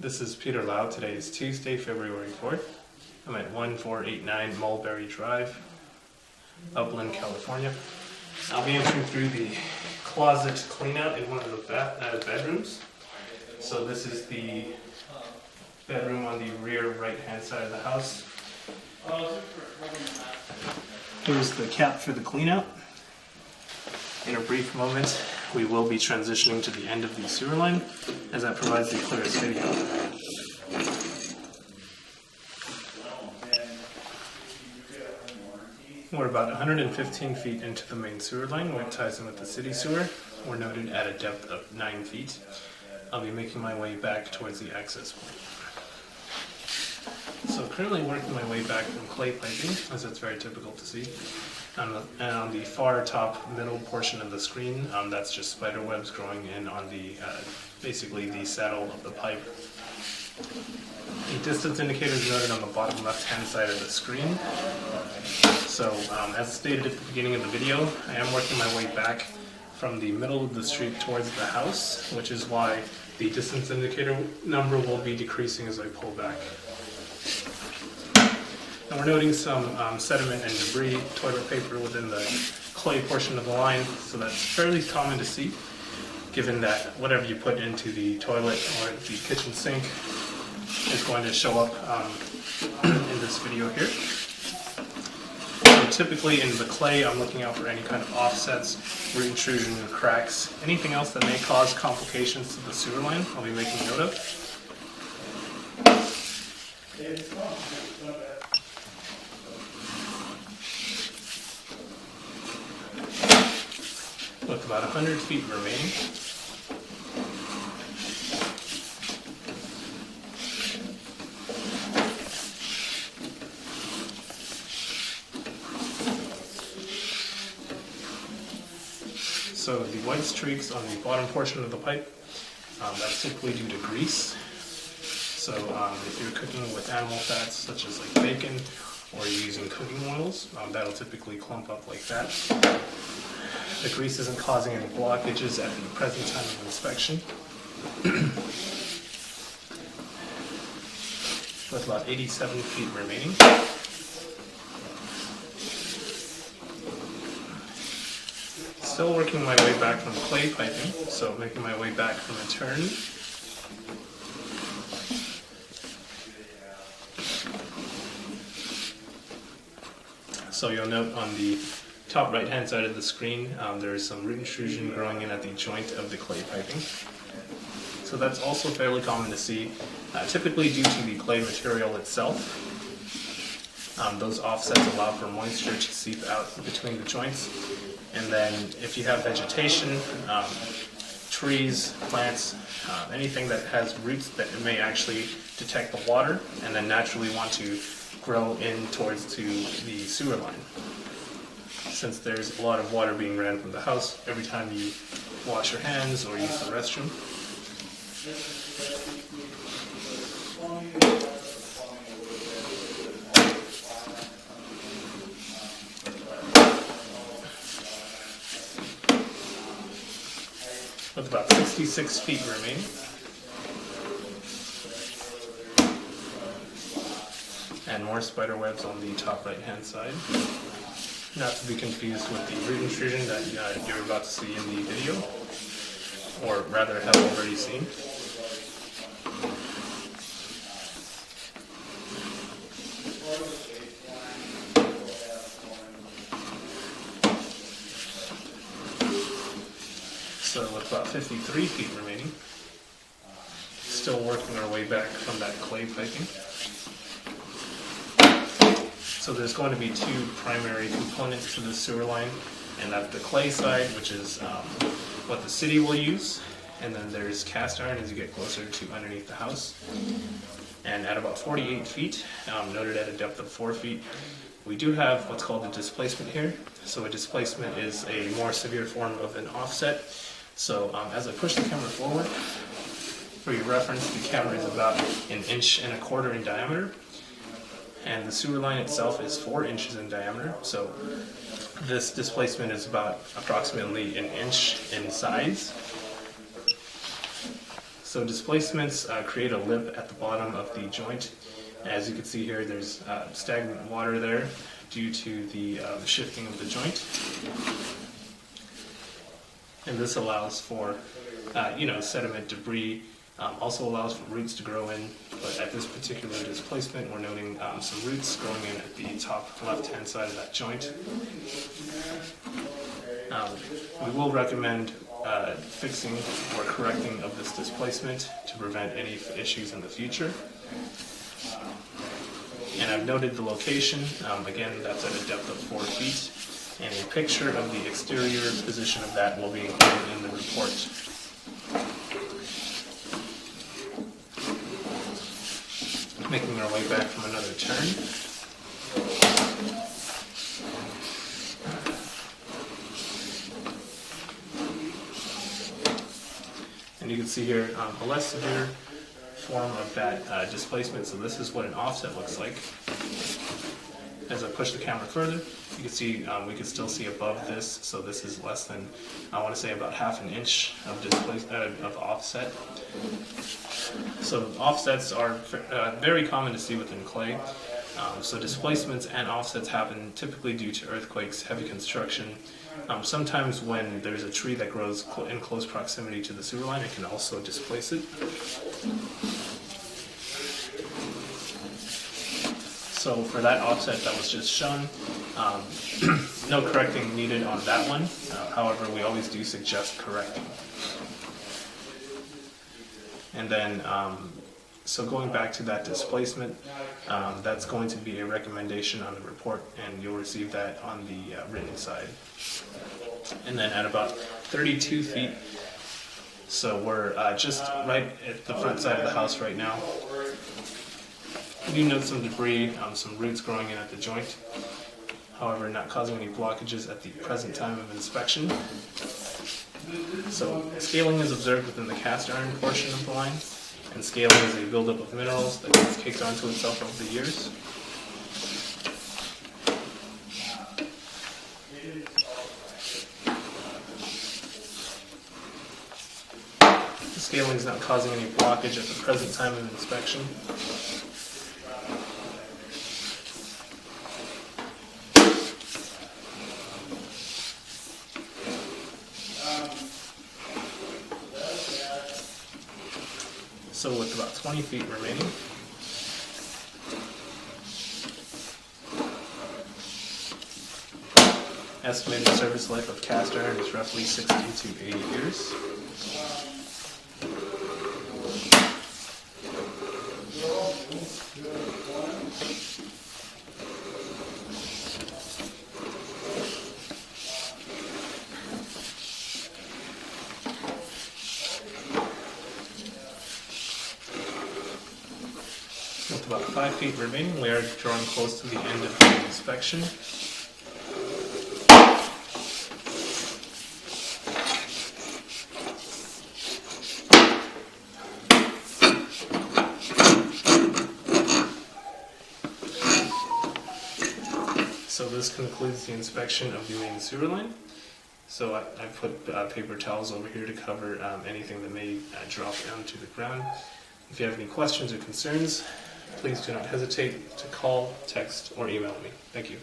This is Peter Lau. Today is Tuesday, February 4th. I'm at 1489 Mulberry Drive, Upland, California. I'll be entering through the closet cleanout in one of the bedrooms. So this is the bedroom on the rear right-hand side of the house. Here's the cap for the cleanout. In a brief moment, we will be transitioning to the end of the sewer line, as that provides the clearest video. We're about 115 feet into the main sewer line, which ties in with the city sewer. We're noted at a depth of 9 feet. I'll be making my way back towards the access point. So currently working my way back from clay piping, as it's very typical to see. And on the far top middle portion of the screen, that's just spider webs growing in on the basically the saddle of the pipe. The distance indicator is noted on the bottom left-hand side of the screen. So as stated at the beginning of the video, I am working my way back from the middle of the street towards the house, which is why the distance indicator number will be decreasing as I pull back. And we're noting some sediment and debris, toilet paper within the clay portion of the line, so that's fairly common to see, given that whatever you put into the toilet or the kitchen sink is going to show up in this video here. So typically in the clay, I'm looking out for any kind of offsets, root intrusion, cracks, anything else that may cause complications to the sewer line, I'll be making note of. With about 100 feet remaining. So the white streaks on the bottom portion of the pipe, that's typically due to grease. So if you're cooking with animal fats such as like bacon, or you're using cooking oils, that'll typically clump up like that. The grease isn't causing any blockages at the present time of inspection. With about 87 feet remaining. Still working my way back from clay piping, so making my way back from a turn. So you'll note on the top right hand side of the screen, there is some root intrusion growing in at the joint of the clay piping. So that's also fairly common to see, typically due to the clay material itself. Those offsets allow for moisture to seep out between the joints. And then if you have vegetation, trees, plants, anything that has roots that may actually detect the water and then naturally want to grow in towards to the sewer line. Since there's a lot of water being ran from the house every time you wash your hands or use the restroom. With about 66 feet remaining. And more spider webs on the top right hand side. Not to be confused with the root intrusion that you're about to see in the video, or rather have already seen. So with about 53 feet remaining, still working our way back from that clay piping. So there's going to be two primary components to the sewer line, and that's the clay side, which is what the city will use, and then there's cast iron as you get closer to underneath the house. And at about 48 feet, noted at a depth of 4 feet, we do have what's called a displacement here. So a displacement is a more severe form of an offset. So as I push the camera forward, for your reference, the camera is about 1.25 inches in diameter. And the sewer line itself is 4 inches in diameter, so this displacement is about approximately 1 inch in size. So displacements create a lip at the bottom of the joint. As you can see here, there's stagnant water there due to the shifting of the joint. And this allows for, sediment, debris, also allows for roots to grow in, but at this particular displacement, we're noting some roots growing in at the top left-hand side of that joint. We will recommend fixing or correcting of this displacement to prevent any issues in the future. And I've noted the location. Again, that's at a depth of 4 feet. And a picture of the exterior position of that will be included in the report. Making our way back from another turn. And you can see here a less severe form of that displacement. So this is what an offset looks like. As I push the camera further, you can see we can still see above this. So this is less than, I want to say, about ½ an inch of offset. So offsets are very common to see within clay. So displacements and offsets happen typically due to earthquakes, heavy construction. Sometimes when there's a tree that grows in close proximity to the sewer line, it can also displace it. So for that offset that was just shown, no correcting needed on that one. However, we always do suggest correcting. And then, so going back to that displacement, that's going to be a recommendation on the report, and you'll receive that on the written side. And then at about 32 feet, so we're just right at the front side of the house right now. You note some debris, some roots growing in at the joint. However, not causing any blockages at the present time of inspection. So scaling is observed within the cast iron portion of the line, and scaling is a buildup of minerals that gets kicked onto itself over the years. The scaling is not causing any blockage at the present time of inspection. So with about 20 feet remaining, estimated service life of cast iron is roughly 60 to 80 years. With about 5 feet remaining, we are drawing close to the end of the inspection. So this concludes the inspection of the main sewer line. So I put paper towels over here to cover anything that may drop down to the ground. If you have any questions or concerns, please do not hesitate to call, text, or email me. Thank you.